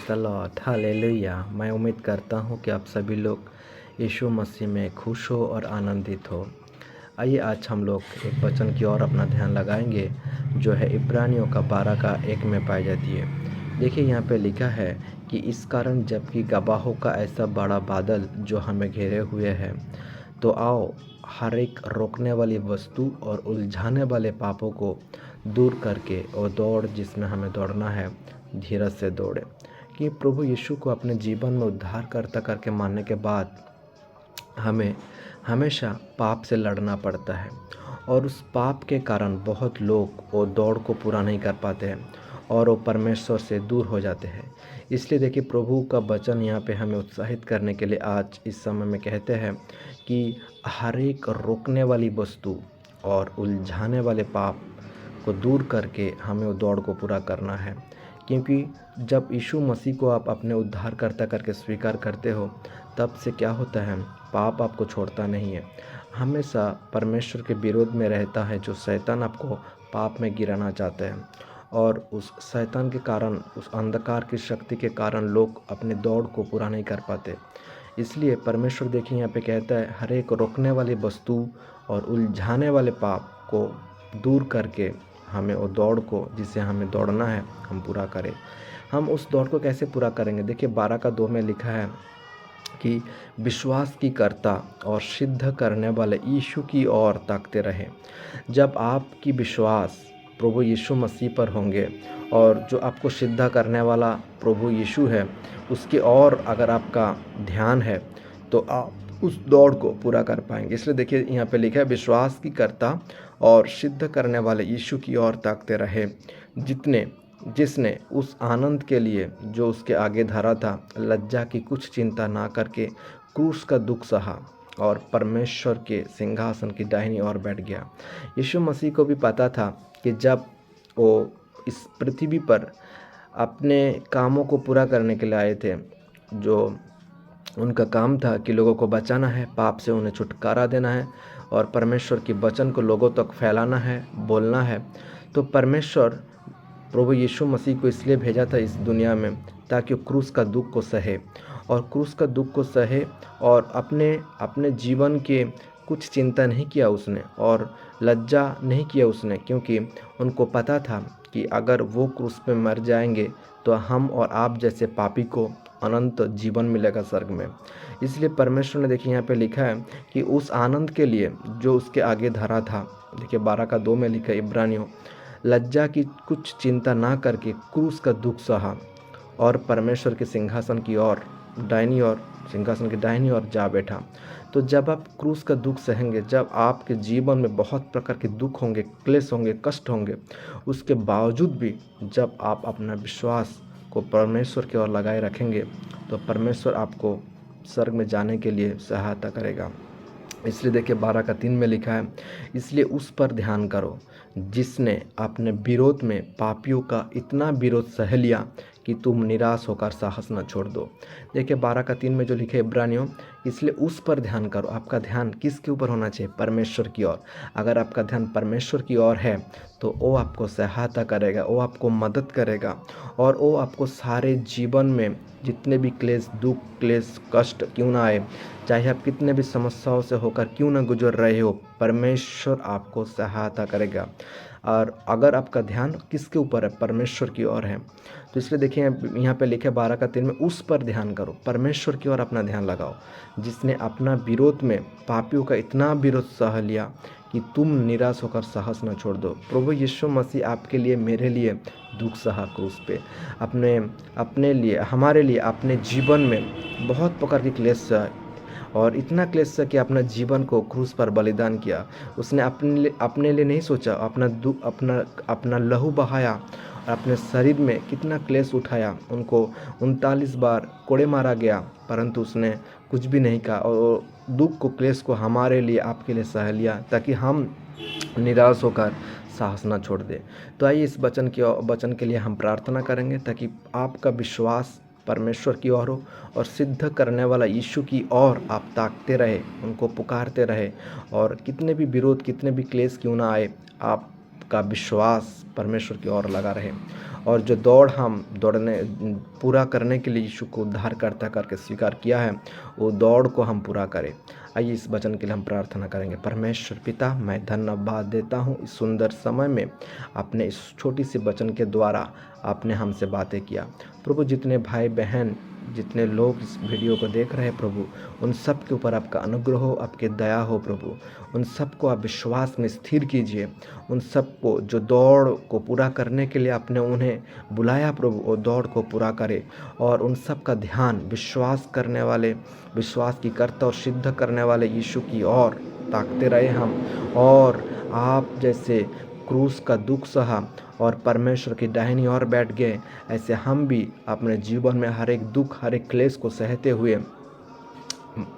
Praise the Lord, hallelujah. मैं उम्मीद करता हूँ कि आप सभी लोग यीशु मसीह में खुश हो और आनंदित हो। आइए आज हम लोग एक वचन की ओर अपना ध्यान लगाएंगे, जो है इब्रानियों का 12 का 1 में पाई जाती है। देखिए यहाँ पे लिखा है कि इस कारण जबकि गवाहों का ऐसा बड़ा बादल जो हमें घेरे हुए है, तो आओ हर एक रोकने वाली वस्तु और उलझाने वाले पापों को दूर करके और दौड़ जिसमें हमें दौड़ना है, धीरज से दौड़े। कि प्रभु यीशु को अपने जीवन में उद्धारकर्ता करके मानने के बाद हमें हमेशा पाप से लड़ना पड़ता है, और उस पाप के कारण बहुत लोग वो दौड़ को पूरा नहीं कर पाते हैं और वो परमेश्वर से दूर हो जाते हैं। इसलिए देखिए प्रभु का वचन यहाँ पे हमें उत्साहित करने के लिए आज इस समय में कहते हैं कि हर एक रोकने वाली वस्तु और उलझाने वाले पाप को दूर करके हमें वो दौड़ को पूरा करना है। क्योंकि जब यीशु मसीह को आप अपने उद्धारकर्ता करके स्वीकार करते हो, तब से क्या होता है, पाप आपको छोड़ता नहीं है, हमेशा परमेश्वर के विरोध में रहता है। जो शैतान आपको पाप में गिराना चाहता है, और उस शैतान के कारण, उस अंधकार की शक्ति के कारण लोग अपने दौड़ को पूरा नहीं कर पाते। इसलिए परमेश्वर देखिए यहाँ पे कहता है, हर एक रोकने वाली वस्तु और उलझाने वाले पाप को दूर करके हमें वो दौड़ को, जिसे हमें दौड़ना है, हम पूरा करें। हम उस दौड़ को कैसे पूरा करेंगे? देखिए 12 का 2 में लिखा है कि विश्वास की कर्ता और सिद्ध करने वाले यीशु की ओर ताकते रहें। जब आपकी विश्वास प्रभु यीशु मसीह पर होंगे और जो आपको सिद्ध करने वाला प्रभु यीशु है, उसकी ओर अगर आपका ध्यान है, तो आप उस दौड़ को पूरा कर पाएंगे। इसलिए देखिए यहाँ पे लिखा है, विश्वास की कर्ता और सिद्ध करने वाले यीशु की ओर ताकते रहे, जिसने उस आनंद के लिए जो उसके आगे धरा था, लज्जा की कुछ चिंता ना करके क्रूस का दुख सहा और परमेश्वर के सिंहासन की दाहिनी ओर बैठ गया। यीशु मसीह को भी पता था कि जब वो इस पृथ्वी पर अपने कामों को पूरा करने के लिए आए थे, जो उनका काम था कि लोगों को बचाना है, पाप से उन्हें छुटकारा देना है और परमेश्वर के वचन को लोगों तक फैलाना है, बोलना है, तो परमेश्वर प्रभु यीशु मसीह को इसलिए भेजा था इस दुनिया में, ताकि वो क्रूस का दुख को सहे, और क्रूस का दुख को सहे और अपने जीवन के कुछ चिंता नहीं किया उसने और लज्जा नहीं किया उसने, क्योंकि उनको पता था कि अगर वो क्रूस पे मर जाएंगे तो हम और आप जैसे पापी को अनंत जीवन मिलेगा स्वर्ग में। इसलिए परमेश्वर ने देखिए यहाँ पे लिखा है कि उस आनंद के लिए जो उसके आगे धरा था, देखिए 12 का 2 में लिखा है इब्रानियों, लज्जा की कुछ चिंता ना करके क्रूस का दुख सहा और परमेश्वर के सिंहासन की ओर दाहिनी ओर, सिंहासन की दाहिनी ओर जा बैठा। तो जब आप क्रूस का दुख सहेंगे, जब आपके जीवन में बहुत प्रकार के दुख होंगे, क्लेश होंगे, कष्ट होंगे, उसके बावजूद भी जब आप अपना विश्वास को परमेश्वर की ओर लगाए रखेंगे, तो परमेश्वर आपको स्वर्ग में जाने के लिए सहायता करेगा। इसलिए देखिए 12 का 3 में लिखा है, इसलिए उस पर ध्यान करो जिसने अपने विरोध में पापियों का इतना विरोध सह लिया कि तुम निराश होकर साहस न छोड़ दो। देखिए 12 का 3 में जो लिखे इब्रानियों, इसलिए उस पर ध्यान करो। आपका ध्यान किसके ऊपर होना चाहिए? परमेश्वर की ओर। अगर आपका ध्यान परमेश्वर की ओर है, तो वो आपको सहायता करेगा, वो आपको मदद करेगा, और वो आपको सारे जीवन में जितने भी क्लेश, दुख, क्लेश, कष्ट क्यों ना आए, चाहे आप कितने भी समस्याओं से होकर क्यों ना गुजर रहे हो, परमेश्वर आपको सहायता करेगा। और अगर आपका ध्यान किसके ऊपर है? परमेश्वर की ओर है। तो इसलिए देखिए यहाँ पे लिखे 12 का 3 में, उस पर ध्यान करो, परमेश्वर की ओर अपना ध्यान लगाओ, जिसने अपना विरोध में पापियों का इतना विरोध सह लिया कि तुम निराश होकर साहस न छोड़ दो। प्रभु यीशु मसीह आपके लिए, मेरे लिए दुख सहा क्रूस पे, अपने लिए, हमारे लिए अपने जीवन में बहुत प्रकार के क्लेश सहे, और इतना क्लेश से कि अपना जीवन को क्रूस पर बलिदान किया। उसने अपने लिए नहीं सोचा, अपना लहू बहाया और अपने शरीर में कितना क्लेश उठाया। उनको 39 बार कोड़े मारा गया, परंतु उसने कुछ भी नहीं कहा, और दुख को, क्लेश को हमारे लिए, आपके लिए सह लिया, ताकि हम निराश होकर साहस न छोड़ दे। तो आइए इस वचन के लिए हम प्रार्थना करेंगे, ताकि आपका विश्वास परमेश्वर की ओर हो और सिद्ध करने वाला यीशु की ओर आप ताकते रहे, उनको पुकारते रहे, और कितने भी विरोध, कितने भी क्लेश क्यों ना आए, आप का विश्वास परमेश्वर की ओर लगा रहे और जो दौड़ हम दौड़ने पूरा करने के लिए यीशु को उद्धारकर्ता करके स्वीकार किया है, वो दौड़ को हम पूरा करें। आइए इस वचन के लिए हम प्रार्थना करेंगे। परमेश्वर पिता, मैं धन्यवाद देता हूँ इस सुंदर समय में अपने इस छोटी सी वचन के द्वारा आपने हमसे बातें किया। प्रभु, जितने भाई बहन, जितने लोग इस वीडियो को देख रहे हैं प्रभु, उन सब के ऊपर आपका अनुग्रह हो, आपकी दया हो प्रभु। उन सबको आप विश्वास में स्थिर कीजिए। उन सबको जो दौड़ को पूरा करने के लिए आपने उन्हें बुलाया प्रभु, वो दौड़ को पूरा करे और उन सब का ध्यान विश्वास करने वाले, विश्वास की कर्ता और सिद्ध करने वाले यीशु की ओर ताकते रहे हम। और आप जैसे क्रूस का दुख सहा और परमेश्वर की दाहिनी ओर बैठ गए, ऐसे हम भी अपने जीवन में हर एक दुख, हर एक क्लेश को सहते हुए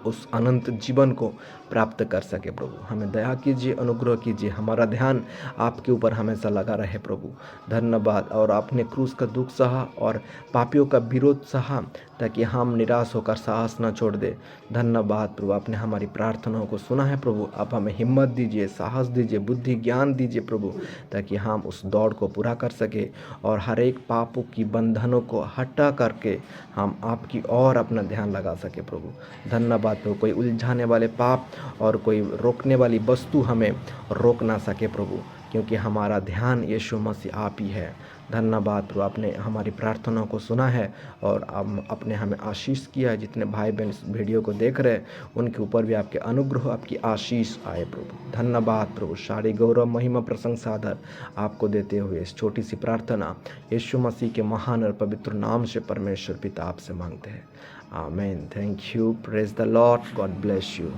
उस अनंत जीवन को प्राप्त कर सके। प्रभु, हमें दया कीजिए, अनुग्रह कीजिए, हमारा ध्यान आपके ऊपर हमेशा लगा रहे प्रभु। धन्यवाद। और आपने क्रूस का दुख सहा और पापियों का विरोध सहा ताकि हम निराश होकर साहस न छोड़ दे। धन्यवाद प्रभु, आपने हमारी प्रार्थनाओं को सुना है प्रभु। आप हमें हिम्मत दीजिए, साहस दीजिए, बुद्धि ज्ञान दीजिए प्रभु, ताकि हम उस दौड़ को पूरा कर सके और हर एक पापों की बंधनों को हटा करके हम आपकी ओर अपना ध्यान लगा सके प्रभु। धन्यवाद प्रभु। कोई उलझाने वाले पाप और कोई रोकने वाली वस्तु हमें रोक ना सके प्रभु, क्योंकि हमारा ध्यान यीशु मसीह आप ही है। धन्यवाद प्रभु, आपने हमारी प्रार्थनाओं को सुना है और आपने हमें आशीष किया है। जितने भाई बहन इस वीडियो को देख रहे हैं उनके ऊपर भी आपके अनुग्रह, आपकी आशीष आए प्रभु। धन्यवाद प्रभु। सारी गौरव, महिमा, प्रशंसा, आदर आपको देते हुए इस छोटी सी प्रार्थना यीशु मसीह के महान और पवित्र नाम से परमेश्वर पिता आपसे मांगते हैं। आमीन। Thank you. Praise the Lord. God bless you.